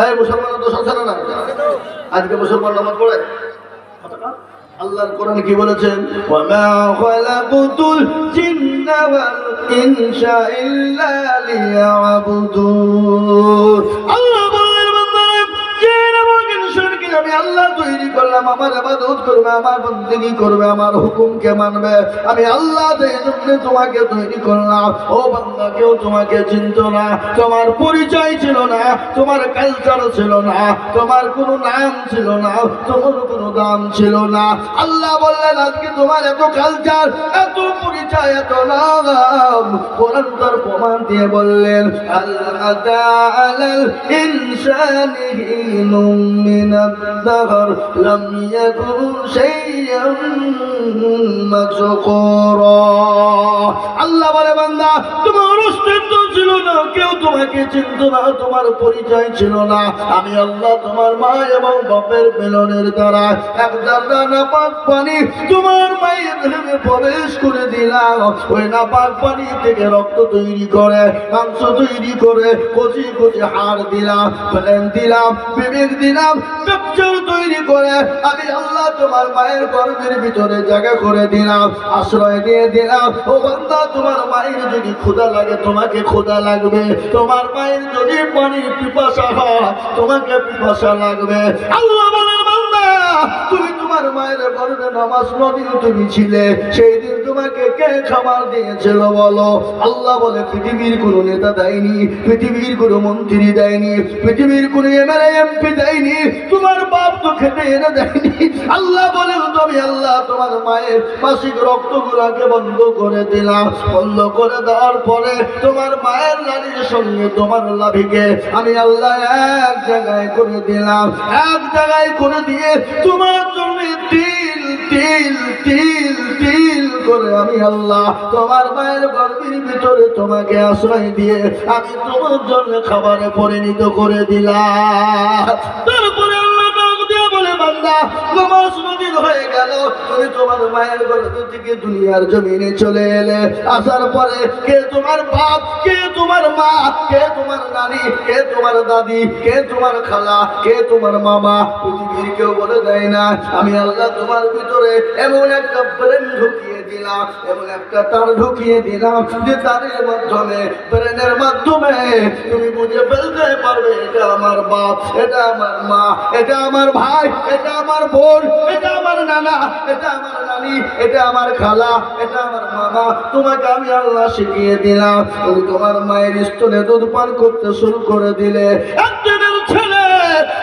এই মুসলমান তো সংসার না আজকে মুসলমান নামাজ পড়ে আল্লাহর কোরআন কি বলেছেন ওয়া মা খালাকুতুল জিন্না ওয়াল ইনসা ইল্লা লিয়াবুদুন আল্লাহ বলেন বান্দারা জিন এবং ইনসানকে আমি আল্লাহ তৈরি করলাম আমার ইবাদত করবে আমার বندگی করবে আমার হুকুমকে মানবে আমি আল্লাহ এই জন্য তোমাকে তৈরি করলাম ও বান্দা কেউ তোমাকে চিনতো না তোমার পরিচয় ছিল না তোমার কালচার ছিল না তোমার কোনো নাম ছিল না তোমার কোনো দাম ছিল না আল্লাহ বললেন আজকে তোমার এত কালচার এত পরিচয় এত নাম কোরআন তার প্রমাণ দিয়ে বললেন আল্লাহ আলাল ইনসানি হিনুম মিনাদ দাহর লাম ইয়াকুন শাইয়্যান মাযকুরা আল্লাহ বলে বান্দা তোমার অস্তিত্ব ছিল না কেউ তোমাকে চিনতো না তোমার পরিচয় ছিল না আমি আল্লাহ তোমার মা এবং বাপের মিলনের দ্বারা এক জায়গা নাপাক পানি তোমার মায়ের দেহে প্রবেশ করে দিলাম ওই নাপাক পানি থেকে রক্ত তৈরি করে মাংস তৈরি করে কচি কচি হাড় দিলাম প্লেন দিলাম বিবেক দিলাম স্ট্রাকচার তৈরি করে আমি আল্লাহ তোমার মায়ের গর্ভের ভিতরে জায়গা করে দিলাম আশ্রয় দিয়ে দিলাম ও বান্দা তোমার মায়ের যদি ক্ষুধা লাগে তোমাকে ক্ষুধা লাগবে তোমার মায়ের যদি পানির পিপাসা হয় তোমাকে পিপাসা লাগবে আল্লাহ বলেন বান্দা তুমি তোমার মায়ের গর্ভে নামাজ নদী তুমি ছিলে সেই দিন তোমাকে কে খাবার দিয়েছিল বলো আল্লাহ বলে পৃথিবীর কোনো নেতা দেয়নি পৃথিবীর কোনো মন্ত্রী দেয়নি পৃথিবীর কোনো এমএলএ এমপি দেয়নি তোমার বাপ তো খেতে এনে দেয়নি আল্লাহ বলেন তুমি আল্লাহ তোমার মায়ের মাসিক রক্তগুলাকে বন্ধ করে দিলাম বন্ধ করে দেওয়ার পরে তোমার মায়ের লালির সঙ্গে তোমার লাভিকে আমি আল্লাহ এক জায়গায় করে দিলাম এক জায়গায় করে দিয়ে তোমার জন্য তিল তিল তিল তিল করে আমি আল্লাহ তোমার মায়ের গর্ভের ভিতরে তোমাকে আশ্রয় দিয়ে আমি তোমার জন্য খাবারে পরিণত করে দিলাম তারপরে আল্লাহ ডাক দিয়ে বলে বান্দা নামাজ নদীর হয়ে গেল তুমি তোমার মায়ের গর্ভ থেকে দুনিয়ার জমিনে চলে এলে আসার পরে কে তোমার বাপ কে তোমার মা কে তোমার নানি কে তোমার দাদি কে তোমার খালা কে তোমার মামা পৃথিবীর কেউ বলে দেয় না আমি আল্লাহ তোমার ভিতরে এমন একটা ব্রেন ঢুকিয়ে দিলাম এমন একটা তার ঢুকিয়ে দিলাম যে তারের মাধ্যমে ব্রেনের মাধ্যমে তুমি বুঝে ফেলতে পারবে এটা আমার বাপ এটা আমার মা এটা আমার ভাই এটা আমার বোন এটা আমার নানা এটা আমার নানি এটা আমার খালা এটা আমার মামা তোমাকে আমি আল্লাহ শিখিয়ে দিলাম তুমি তোমার মায়ের স্তনে দুধ পান করতে শুরু করে দিলে একদিনের ছেলে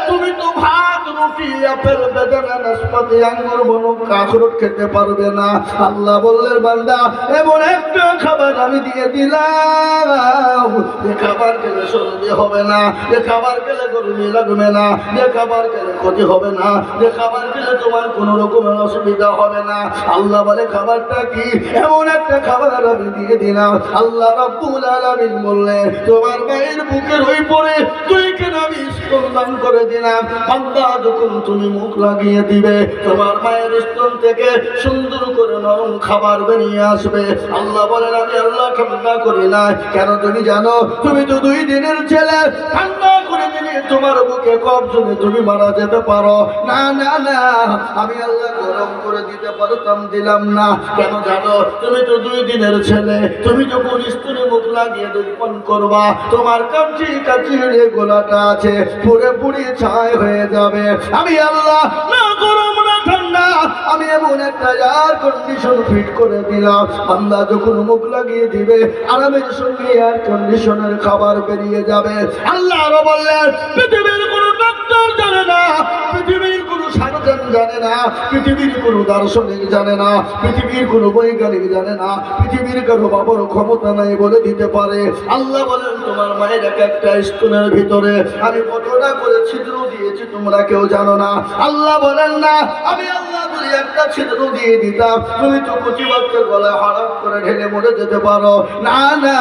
তুমি তো ভাত রুটি আপেল বেদানা নাশপাতি আঙ্গুর বনু কাকরোট খেতে পারবে না আল্লাহ বললেন বান্দা এমন একটা খাবার আমি দিয়ে দিলাম যে খাবার খেলে সর্দি হবে না যে খাবার খেলে গরমি লাগবে না যে খাবার খেলে ক্ষতি হবে না যে খাবার খেলে তোমার কোনো রকমের অসুবিধা হবে না আল্লাহ বলে খাবারটা কি এমন একটা খাবার আমি দিয়ে দিলাম আল্লাহ রাব্বুল আলামিন বললেন তোমার মায়ের বুকের ওই পরে তুই কেন আমি স্তন দান করে দিলাম বান্দা যখন তুমি মুখ লাগিয়ে দিবে তোমার মায়ের স্তন থেকে সুন্দর করে নরম খাবার বেরিয়ে আসবে আল্লাহ বলেন আমি আল্লাহ ঠান্ডা করি না কেন তুমি জানো তুমি তো 2 দিনের ছেলে ঠান্ডা করে দিলে তোমার বুকে কফ জমে তুমি মারা যেতে পারো না না না আমি আল্লাহ গরম করে দিতে পারতাম দিলাম না কেন জানো তুমি তো 2 দিনের ছেলে তুমি যখন স্তনে মুখ লাগিয়ে দুধ পান করবা তোমার কাঁচি কাঁচি গোলাটা আছে পুরে পুরি ছাই হয়ে যাবে আমি আল্লাহ না গরম না ঠান্ডা আমি এমন একটা এয়ার কন্ডিশন ফিট করে দিলাম বান্দা যখন মুখ লাগিয়ে দিবে আরামের সঙ্গে এয়ার কন্ডিশনের খাবার বেরিয়ে যাবে আল্লাহ আরো বললেন পৃথিবীর কোনো ডাক্তার জানে না পৃথিবীর কোনো সার্জন জানে না পৃথিবীর কোনো দার্শনিক জানে না পৃথিবীর কোনো বৈজ্ঞানিক জানে না পৃথিবীর কারো বাবার ক্ষমতা নাই বলে দিতে পারে আল্লাহ বলেন তোমার মায়ের একটা স্তনের ভিতরে আমি কতটা করে ছিদ্র দিয়েছি তোমরা কেউ জানো না আল্লাহ বলেন না আমি আল্লাহ যদি একটা ছিদ্র দিয়ে দিতাম তুমি তো কুচি বাচ্চার গলায় হঠাৎ করে ঢেলে মরে যেতে পারো না না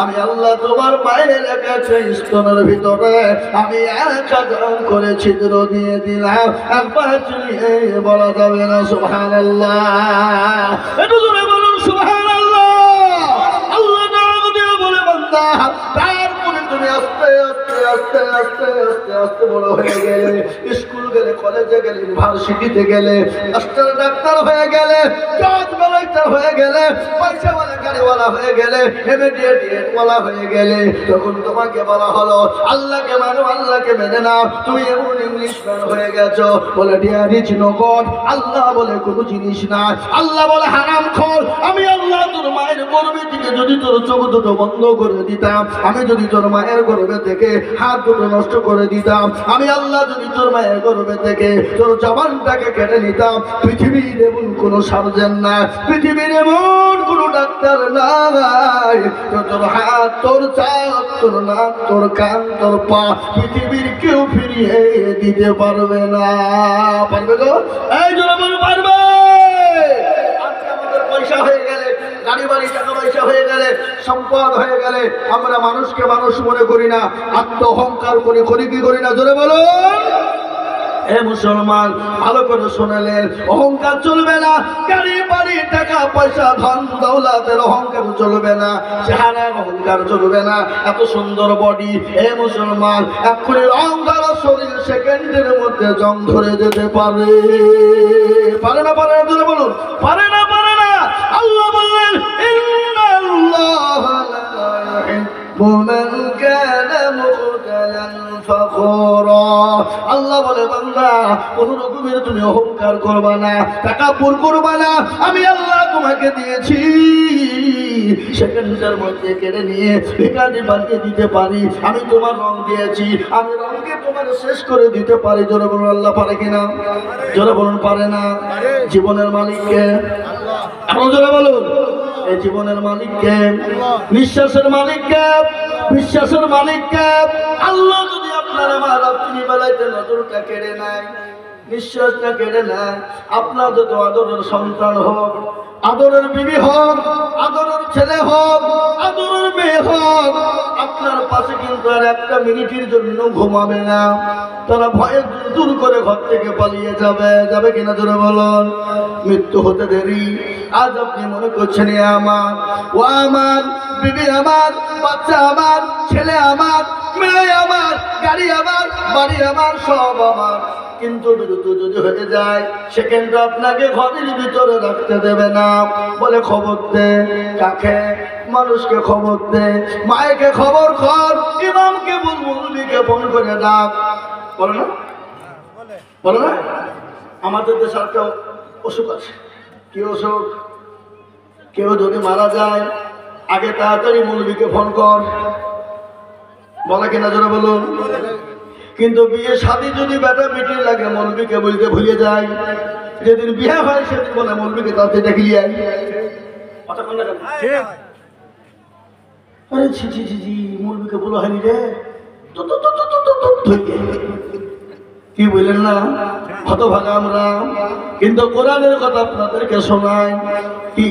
আমি আল্লাহ তোমার মায়ের একটা স্তনের ভিতরে আমি 1000 করে ছিদ্র দিয়ে দিলাম একবার চুলিয়ে বলা যাবে না সুবহানাল্লাহ একটু জোরে বলুন সুবহানাল্লাহ আল্লাহ বলে বান্দা তারপরে তুমি আস্তে আস্তে আস্তে আস্তে আস্তে আস্তে আস্তে বড় হয়ে গেলে, স্কুল গেলে, কলেজে গেলে, ইউনিভার্সিটিতে গেলে, মাস্টার ডাক্তার হয়ে গেলে, জজ কালেক্টর হয়ে গেলে, পয়সাওয়ালা গাড়িওয়ালা হয়ে গেলে, এমএডিএট ওয়ালা হয়ে গেলে, তখন তোমাকে বলা হলো আল্লাহকে মানো, আল্লাহকে মেনে নাও। তুমি এমন ইংলিশ ম্যান হয়ে গেছো, বলে ডিয়ার ইজ নো গড, আল্লাহ বলে কোনো জিনিস না, আল্লাহ বলে হারাম খোর। আমি আল্লাহ তোর মায়ের গর্ভে থেকে যদি তোর চোখ দুটো বন্ধ করে দিতাম, আমি যদি তোর মায়ের গর্ভে থেকে হাত দুটো নষ্ট করে দিতাম, আমি আল্লাহ যদি তোর মায়ের গর্ভে থেকে তোর জবানটাকে কেটে নিতাম, পৃথিবীর এমন কোনো সার্জন না, পৃথিবীর এমন কোনো ডাক্তার নাই, তোর হাত, তোর চাপ, তোর নাক, তোর কান, তোর পা পৃথিবীর কেউ ফিরিয়ে দিতে পারবে না। পারবে গো? এই জন্য পারবে। আজকে আমাদের পয়সা হয়ে গেলে, গাড়ি বাড়ি, টাকা পয়সা হয়ে গেলে, সম্পদ হয়ে গেলে, আমরা মানুষকে মানুষ মনে করি না, আত্ম অহংকার করি কি করি না? জোরে বলুন। হে মুসলমান, ভালো করে শুনলেন, অহংকার চলবে না, গাড়ি বাড়ি, টাকা পয়সা, ধন দৌলতের অহংকার চলবে না, চেহারার অহংকার চলবে না, এত সুন্দর বডি। হে মুসলমান, এক্ষুনি অহংকার শরীর সেকেন্ডের মধ্যে জং ধরে যেতে পারে। পারে না? পারে না? জোরে বলুন। পারে না? পারে না? আল্লাহ বললেন ইন্নাল্লাহ লা ইউহিব্বু মান কানা মুখতালান ফাখুরা। আল্লাহ বলে বান্দা, কোন রকমের তুমি অহংকার করবা না, তাকাব্বুর করবা না। আমি আল্লাহ তোমাকে দিয়েছি, সেকেন্ডের মধ্যে কেড়ে নিয়ে ভিখারি বানিয়ে দিতে পারি। আমি তোমার রং দিয়েছি, আমি রঙকে তোমার শেষ করে দিতে পারি। জোরে বলুন আল্লাহ পারে কিনা? জোরে বলুন পারে না? জীবনের মালিককে এখন জোরে বলুন। এই জীবনের মালিককে, নিঃশ্বাসের মালিককে, বিশ্বাসের মালিককে। আল্লাহ যদি আপনার আমার আপনি বেলাইতে নজরটা কেড়ে নেয়, নিঃশ্বাসটা কেড়ে নেয়, আপনার যত আদরের সন্তান হোক, আদরের বিবি হোক, আদরের ছেলে হোক, আদরের মেয়ে হোক, আপনার পাশে কিন্তু আর একটা মিনিটের জন্য ঘুমাবে না। তারা ভয়ে দূর করে ঘর থেকে পালিয়ে যাবে। যাবে কিনা জোরে বলুন। মৃত্যু হতে দেরি। আজ আপনি মনে করছেন এ আমার, ও আমার, বিবি আমার, বাচ্চা আমার, ছেলে আমার, মেয়ে আমার, গাড়ি আমার, বাড়ি আমার, সব আমার। কিন্তু বিরুদ্ধ যদি হয়ে যায়, সেখানটা আপনাকে ঘরের ভিতরে রাখতে দেবে না। বলে খবর দে। কাকে? মানুষকে খবর দে, মায়েকে খবর কর, ইমামকে বল, মুরব্বিকে ফোন করে ডাক। বলে না? বলে না? আমাদের দেশে একটা অসুখ আছে। কি অসুখ? কেউ যদি মারা যায়, আগে তাড়াতাড়ি মুরব্বিকে ফোন কর। বলে কিনা জোরে বলুন। কিন্তু বিয়ে শাদী যদি বেটা বেটির লাগে, মৌলবীকে বলতে ভুলে যায়। যেদিন বিয়ে হয় সেদিন বলে মৌলবীকে তাতে দেখিয়ে আয়। আরে ছি ছি ছি ছি, মৌলবীকে বলা হয়নি রে, কি বললেন না? হতভাগা আমরা। কিন্তু কোরআনের কথা আপনাদেরকে শোনাই। কি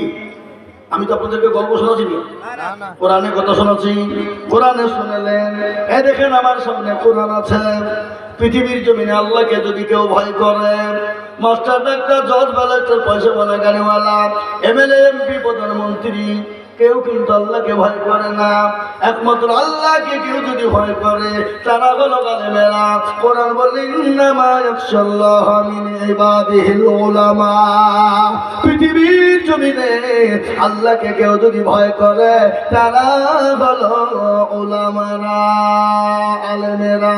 আমি তো আপনাদেরকে গল্প শোনাচ্ছি, কোরআনের কথা শোনাচ্ছি। কোরআনে শুনলেন, এ দেখেন আমার সামনে কোরআন আছে। পৃথিবীর জমিনে আল্লাহকে যদি কেউ ভয় করে, মাস্টার ডাক্তার, জজ কালেক্টর, পয়সাওয়ালা গাড়িওয়ালা, এমএলএ এমপি প্রধানমন্ত্রী, কেউ কিন্তু আল্লাহকে ভয় করে না। একমাত্র আল্লাহকে কেউ যদি ভয় করে, তারা হলো আলেমেরা। কোরআন বলে ইন্নামা ইয়াখশাল্লাহা মিন ইবাদিহিল উলামা। পৃথিবীর জমিনে আল্লাহকে কেউ যদি ভয় করে, তারা হলো উলামারা, আলেমেরা।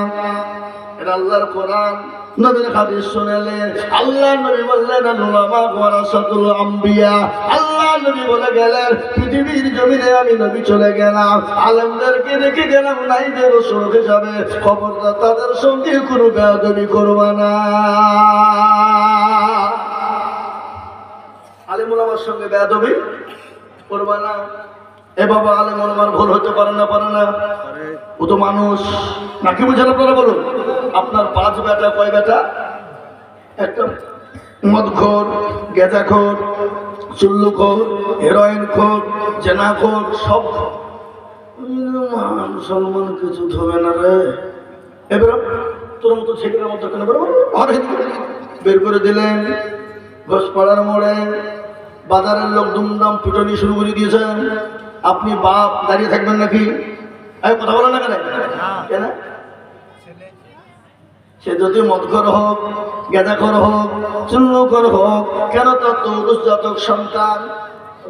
এটা আল্লাহর কোরআন। নবীর হাদিস শুনলেন, আল্লাহ নবী বললেন উলামা ওয়ারাসাতুল আম্বিয়া। আল্লাহ নবী বলে গেলেন, পৃথিবীর জমিনে আমি নবী চলে গেলাম, আলেমদেরকে রেখে গেলাম নাইদের রাসূল হিসাবে। খবরদার তাদের সঙ্গে কোনো বেয়াদবি করবা না। আলেম ওলামার সঙ্গে বেয়াদবি করবা না। এ বাবা, আলেম ওলামার ভুল হতে পারে না? পারে না? ও তো মানুষ নাকি? বুঝেন আপনারা? বলুন। আপনার 5 বেটা, কয় বেটা? একটা মদখোর, গেঁজাখোর, চুল্লুখোর, হেরোইনখোর, জেনাখোর, সব। মুসলমান কিছু ধোবে না রে। এবার তোর মতো ছেলের মতো কেন বের করে দিলেন। ঘোষপাড়ার মোড়ে বাজারের লোক দুমদাম পিটনি শুরু করে দিয়েছেন। আপনি বাপ দাঁড়িয়ে থাকবেন নাকি? কথা বলেন না কেন? কেন সে যদি মদখোর হোক, গেঁজাখোর হোক, চুল্লুখোর হোক, কেন তার তৌরুস জাতক সন্তান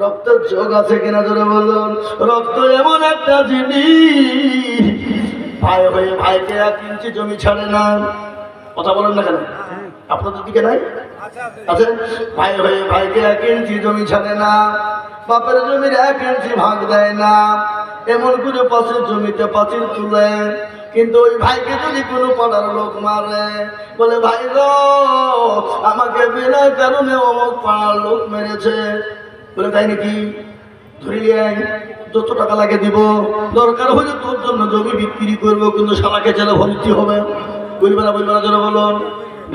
রক্তের যোগ আছে কিনা জোরে বলুন। রক্ত এমন একটা জিনিস, ভাই হয়ে ভাইকে 1 ইঞ্চি জমি ছাড়ে না। কথা বলেন না কেন? আপনাদের দিকে নাই? আছে। ভাই হয়ে ভাইকে 1 ইঞ্চি জমি ছাড়ে না, বাপের জমির 1 ইঞ্চি ভাগ দেয় না। এমন করে পাশের জমিতে পাঁচিল তুলে, কিন্তু ওই ভাইকে যদি কোনো পাড়ার লোক মারে, বলে ভাই গো আমাকে বিনা কারণে অমুক পাড়ার লোক মেরেছে, বলে তাই নাকি, ধরিয়ে যত টাকা লাগে দিব, দরকার হলে তোর জন্য জমি বিক্রি করবো, কিন্তু শালাকে জেলে ভর্তি হবে। বলবে না যেন বলুন।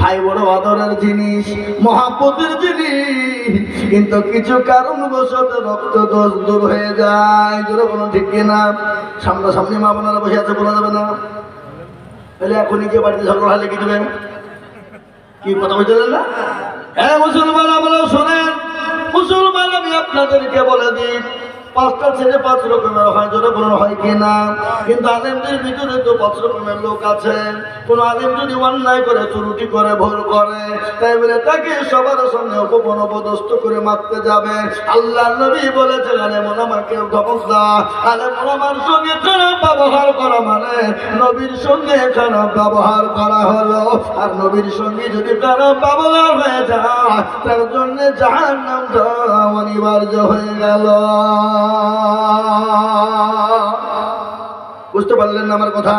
ভাই বড় আদরের জিনিস, মহাব্বতের জিনিস, কিন্তু কিছু কারণবশত রক্ত দোষ দূর হয়ে যায়। জোরে বলুন ঠিক কিনা? সামনাসামনি মা বোনেরা বসে আছে, বলা যাবে না। তাহলে এখনই গিয়ে বাড়িতে ঝগড়া লেগে দেবেন। কি কথা বলছিলেন না? হ্যাঁ মুসলমান, আমরা শোনেন মুসলমান, আমি আপনাদেরকে বলে দিই, 5টা ছেলে 5 রকমের হয়, জোরে বলুন হয় কিনা? কিন্তু আলেমদের ভিতরে তো 5 রকমের লোক আছে। কোন আলেম যদি অন্যায় করে, ত্রুটি করে, ভুল করে, তাই বলে তাকে সবার সামনে অপদস্থ করে মারতে যাবে। আল্লাহ নবী বলেছেন, আলেম ওলামাকে ধমক দেওয়া, আলেম ওলামার সঙ্গে খারাপ ব্যবহার করা মানে নবীর সঙ্গে খারাপ ব্যবহার করা হলো। আর নবীর সঙ্গে যদি খারাপ ব্যবহার হয়ে যায়, তার জন্য জাহান্নাম যাওয়া অনিবার্য হয়ে গেল। বুঝতে পারলেন না আমার কথা?